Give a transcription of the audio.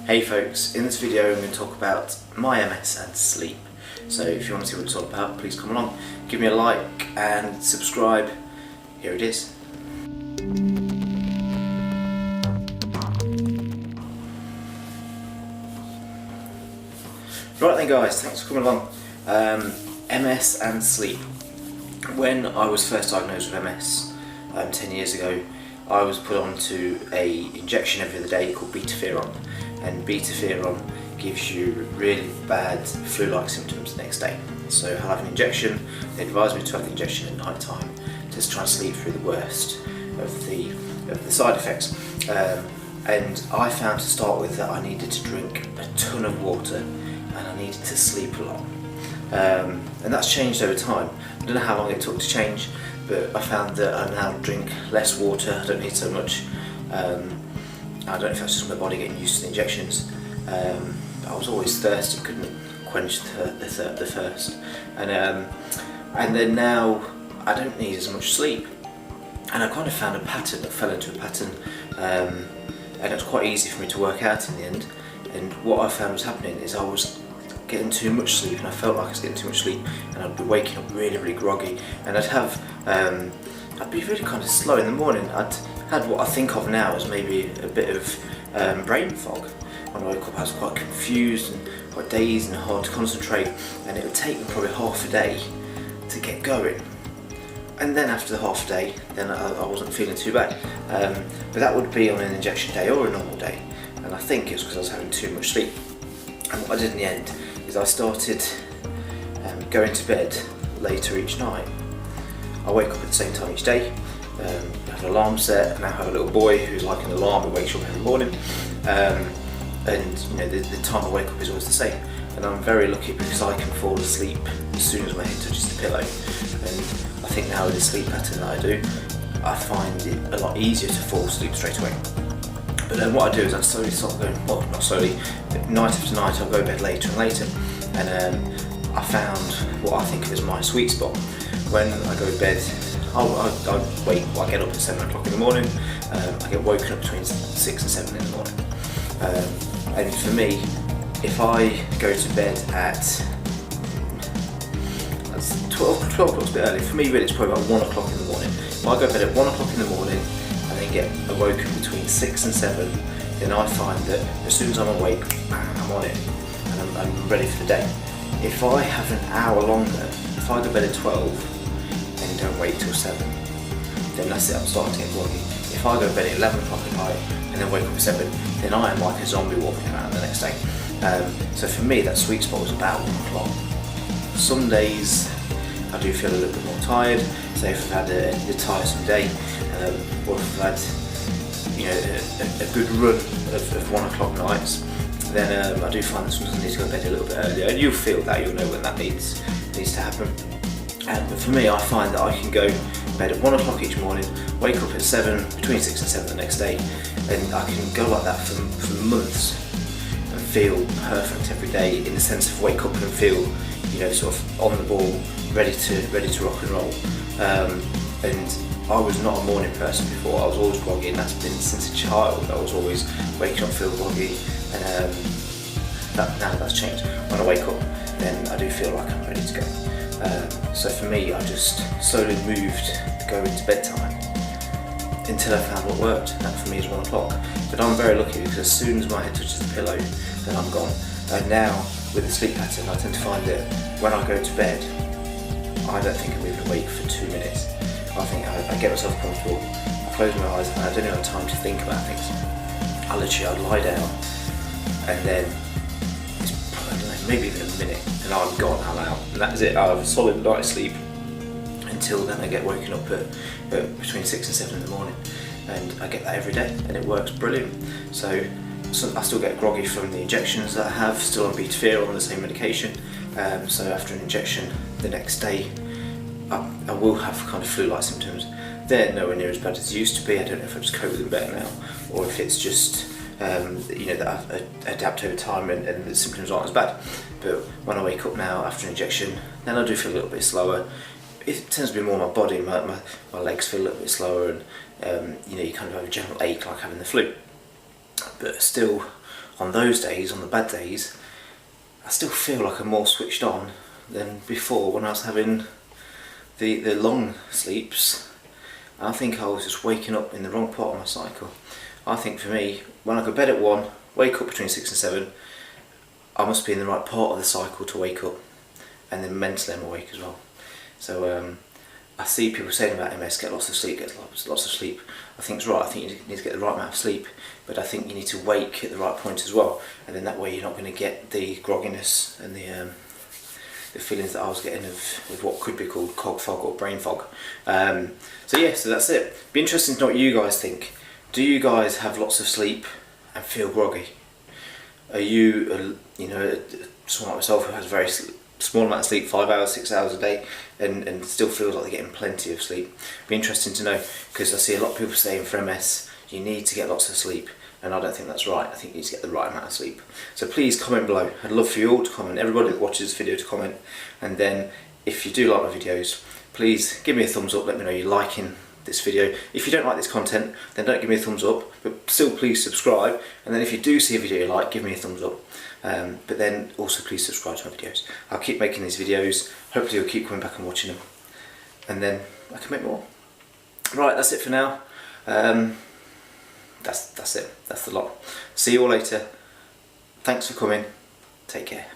Hey folks, in this video I'm going to talk about my MS and sleep. So if you want to see what it's all about, please come along, give me a like and subscribe. Here it is. Right then guys, thanks for coming along. MS and sleep. When I was first diagnosed with MS 10 years ago, I was put onto a injection every other day called beta-ferron, and beta-ferron gives you really bad flu-like symptoms the next day. So I'll have an injection. They advised me to have the injection at night time to try and sleep through the worst of the side effects. And I found to start with that I needed to drink a ton of water and I needed to sleep a lot. And that's changed over time. I don't know how long it took to change, but I found that I now drink less water. I don't need so much. I don't know if that's just my body getting used to the injections. I was always thirsty, couldn't quench the thirst. And then now I don't need as much sleep. And I kind of found a pattern, I fell into a pattern, and it was quite easy for me to work out in the end. And what I found was happening is I was getting too much sleep, and I felt like I was getting too much sleep, and I'd be waking up really, really groggy, and I'd be really kind of slow in the morning. I'd had what I think of now as maybe a bit of brain fog. When I woke up I was quite confused and quite dazed and hard to concentrate, and it would take me probably half a day to get going. And then after the half a day, then I wasn't feeling too bad. But that would be on an injection day or a normal day, and I think it's because I was having too much sleep. And what I did in the end is I started going to bed later each night. I wake up at the same time each day. I have an alarm set, and I have a little boy who's like an alarm who wakes up every morning. And you know, the time I wake up is always the same. And I'm very lucky because I can fall asleep as soon as my head touches the pillow. And I think now with the sleep pattern that I do, I find it a lot easier to fall asleep straight away. But then what I do is I slowly start going, well, not slowly, but night after night I'll go to bed later and later. And I found what I think is my sweet spot. When I go to bed, I get up at 7 o'clock in the morning. I get woken up between 6 and 7 in the morning. And for me, if I go to bed at 12 o'clock's a bit early. For me, really, it's probably about 1 o'clock in the morning. If I go to bed at 1 o'clock in the morning and then get awoken between 6 and 7, then I find that as soon as I'm awake, I'm on it and I'm ready for the day. If I have an hour longer, if I go to bed at 12 and don't wait till 7, then that's it, I'm starting to get groggy. If I go to bed at 11 o'clock at night and then wake up at 7, then I am like a zombie walking around the next day. So for me, that sweet spot was about 1 o'clock. Some days I do feel a little bit more tired, say if I've had a tiresome day, or if I've had a good run of 1 o'clock nights, then I do find that sometimes I need to go to bed a little bit earlier, and you'll feel that, you'll know when that needs to happen. But for me, I find that I can go to bed at 1 o'clock each morning, wake up at 7, between 6 and 7 the next day, and I can go like that for months and feel perfect every day, in the sense of wake up and feel, sort of on the ball, ready to rock and roll. And I was not a morning person before. I was always groggy, and that's been since a child. I was always waking up feeling groggy, and now that's changed. When I wake up, then I do feel like I'm ready to go. So for me, I just slowly moved going to bedtime until I found what worked, and that for me is 1 o'clock. But I'm very lucky because as soon as my head touches the pillow, then I'm gone. And now with the sleep pattern, I tend to find that when I go to bed, I don't think I'm even awake for 2 minutes. I think I get myself comfortable, I close my eyes, and I don't even have time to think about things. I lie down, and then I don't know, maybe even a minute, and I'm gone, I'm out. And that is it. I have a solid night's sleep until then. I get woken up at between 6 and 7 in the morning, and I get that every day, and it works brilliant. So I still get groggy from the injections that I have, still on beta-ferron, on the same medication. So after an injection the next day, I will have kind of flu-like symptoms. They're nowhere near as bad as they used to be. I don't know if I just cope with them better now, or if it's just that I've adapted over time and the symptoms aren't as bad. But when I wake up now after an injection, then I do feel a little bit slower. It tends to be more my body, my legs feel a little bit slower, and you kind of have a general ache like having the flu. But still, on those days, on the bad days, I still feel like I'm more switched on than before when I was having the long sleeps. I think I was just waking up in the wrong part of my cycle. I think for me, when I go to bed at 1, wake up between 6 and 7, I must be in the right part of the cycle to wake up, and then mentally I'm awake as well. So I see people saying about MS, get lots of sleep, get lots of sleep. I think it's right, I think you need to get the right amount of sleep, but I think you need to wake at the right point as well, and then that way you're not going to get the grogginess and the feelings that I was getting of what could be called cog fog or brain fog. So yeah, so that's it. Be interesting to know what you guys think. Do you guys have lots of sleep and feel groggy? Are you, someone like myself who has a very small amount of sleep, 5 hours, 6 hours a day, and still feels like they're getting plenty of sleep? Be interesting to know, because I see a lot of people saying for MS you need to get lots of sleep, and I don't think that's right. I think you need to get the right amount of sleep. So please comment below. I'd love for you all to comment, everybody that watches this video to comment, and then if you do like my videos, please give me a thumbs up, let me know you're liking this video. If you don't like this content, then don't give me a thumbs up, but still please subscribe, and then if you do see a video you like, give me a thumbs up. But then also please subscribe to my videos. I'll keep making these videos, hopefully you'll keep coming back and watching them, and then I can make more. Right, that's it for now. That's it, that's the lot. See you all later. Thanks for coming, take care.